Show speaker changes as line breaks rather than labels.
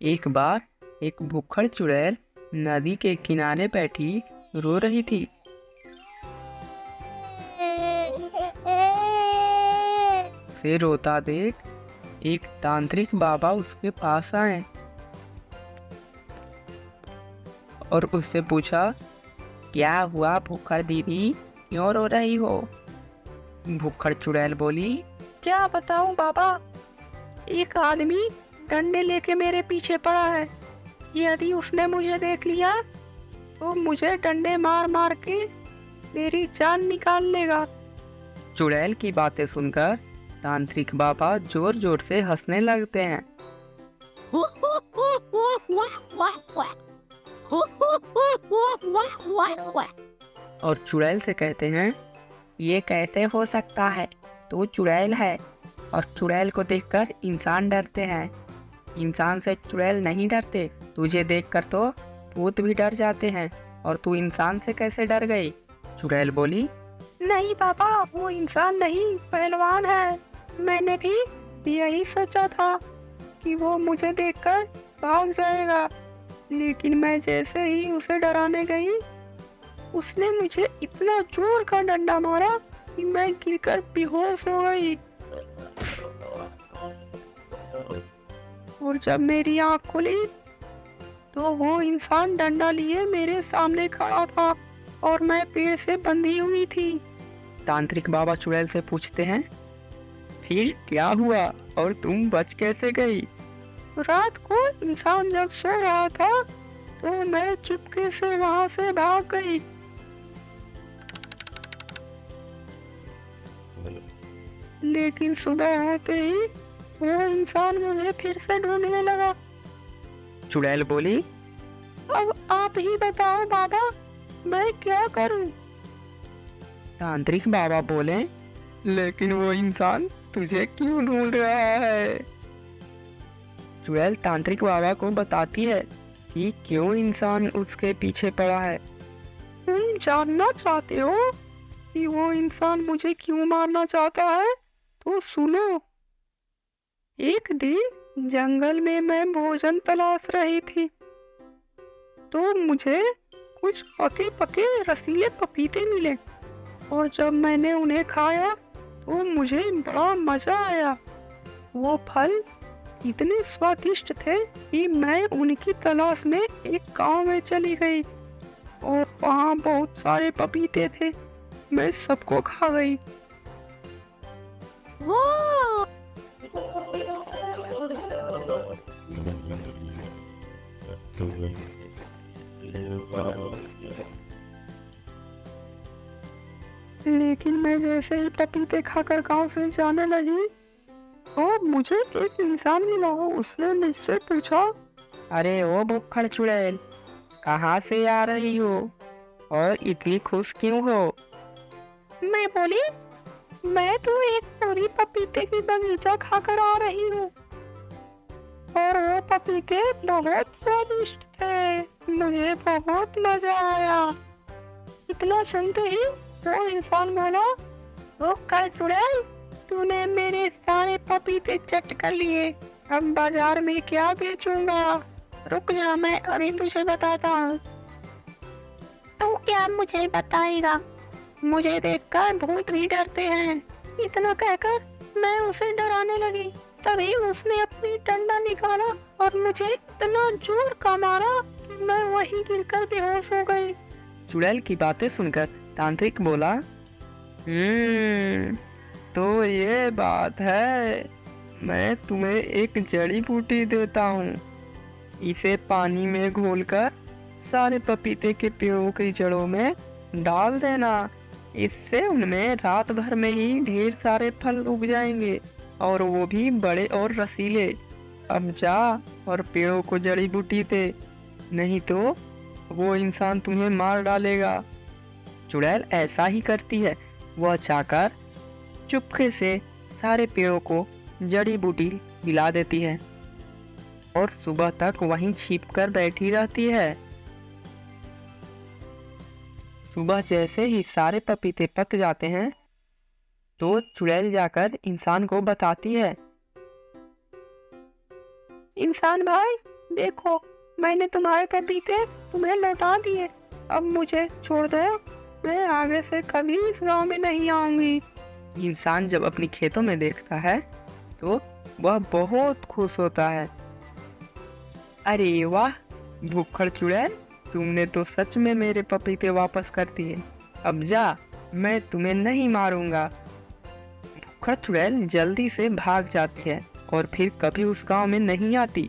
एक बार एक भुक्खड़ चुड़ैल नदी के किनारे बैठी रो रही थी। उसे रोता देख एक तांत्रिक बाबा उसके पास आए और उससे पूछा, क्या हुआ भुक्खड़ दीदी, क्यों रो रही हो? भुक्खड़ चुड़ैल बोली, क्या बताऊं बाबा, एक आदमी डंडे लेके मेरे पीछे पड़ा है। यदि उसने मुझे देख लिया तो मुझे डंडे मार मार के मेरी जान निकाल लेगा। चुड़ैल की बातें सुनकर तांत्रिक बाबा जोर जोर से हंसने लगते हैं और चुड़ैल से कहते हैं, ये कैसे हो सकता है? तू चुड़ैल है और चुड़ैल को देखकर इंसान डरते हैं। इंसान से चुड़ैल नहीं डरते। तुझे देखकर तो भूत भी डर जाते हैं और तू इंसान से कैसे डर गई? चुड़ैल बोली, नहीं पापा, वो इंसान नहीं, पहलवान है। मैंने भी यही सोचा था कि वो मुझे देखकर भाग जाएगा, लेकिन मैं जैसे ही उसे डराने गई, उसने मुझे इतना जोर का डंडा मारा कि मैं गिरकर बेहोश हो गई। और जब मेरी आँख खुली तो वो इंसान डंडा लिए मेरे सामने खड़ा था और मैं पेड़ से बंधी हुई थी। तांत्रिक बाबा चुड़ैल से पूछते हैं, फिर क्या हुआ और तुम बच कैसे गई? रात को इंसान जब सो रहा था तो मैं चुपके से वहां से भाग गई। लेकिन सुबह होते ही वो इंसान मुझे फिर से ढूंढने लगा। चुड़ैल बोली, अब आप ही बताओ बाबा, मैं क्या करूं? तांत्रिक बाबा बोले, लेकिन वो इंसान तुझे क्यों ढूंढ रहा है? चुड़ैल तांत्रिक बाबा को बताती है कि क्यों इंसान उसके पीछे पड़ा है। तुम जानना चाहते हो कि वो इंसान मुझे क्यों मारना चाहता है? तो सुनो। एक दिन जंगल में मैं भोजन तलाश रही थी तो मुझे कुछ पके पके रसीले पपीते मिले और जब मैंने उन्हें खाया तो मुझे बड़ा मजा आया। वो फल इतने स्वादिष्ट थे कि मैं उनकी तलाश में एक गांव में चली गई और वहाँ बहुत सारे पपीते थे। मैं सबको खा गई। वो लेकिन मैं जैसे ही पपीते खाकर गांव से जाने लगी तो मुझे एक इंसान मिला। उसने मुझसे पूछा, अरे ओ भुक्खड़ चुड़ैल, कहाँ से आ रही हो और इतनी खुश क्यों हो? मैं बोली, मैं तो एक पूरी पपीते की बगीचा खाकर आ रही हूँ और वो पपीते बहुत स्वादिष्ट थे। मुझे बहुत मजा आया। इतना सुनते ही वो इंसान बोला, वो कल चुड़ैल, तूने मेरे सारे पपीते चट कर लिए। अब बाजार में क्या बेचूंगा? रुक जा, मैं अभी तुझे बताता हूँ। तू क्या मुझे बताएगा? मुझे देखकर भूत भी डरते हैं। इतना कहकर मैं उसे डराने लगी। तभी उसने अपनी डंडा निकाला और मुझे इतना जोर का मारा कि मैं वहीं गिरकर बेहोश हो गई। चुड़ैल की बातें सुनकर तांत्रिक बोला, तो ये बात है। मैं तुम्हें एक जड़ी बूटी देता हूँ। इसे पानी में घोलकर सारे पपीते के पेड़ों की जड़ों में डाल देना। इससे उनमें रात भर में ही ढेर सारे फल उग जाएंगे और वो भी बड़े और रसीले। अब जा और पेड़ों को जड़ी बूटी दे, नहीं तो वो इंसान तुम्हें मार डालेगा। चुड़ैल ऐसा ही करती है। वह जाकर चुपके से सारे पेड़ों को जड़ी बूटी दिला देती है और सुबह तक वहीं छिपकर बैठी रहती है। सुबह जैसे ही सारे पपीते पक जाते हैं तो चुड़ैल जाकर इंसान को बताती है, इंसान भाई, देखो, मैंने तुम्हारे पपीते तुम्हें लौटा दिए। अब मुझे छोड़ दो, मैं आगे से कभी इस गांव में नहीं आऊंगी। इंसान जब अपनी खेतों में देखता है तो वह बहुत खुश होता है। अरे वाह, भुक्खड़ चुड़ैल, तुमने तो सच में मेरे पपीते वापस कर दिए। अब जा, मैं तुम्हें नहीं मारूंगा। भुक्खड़ चुड़ैल जल्दी से भाग जाती है और फिर कभी उस गांव में नहीं आती।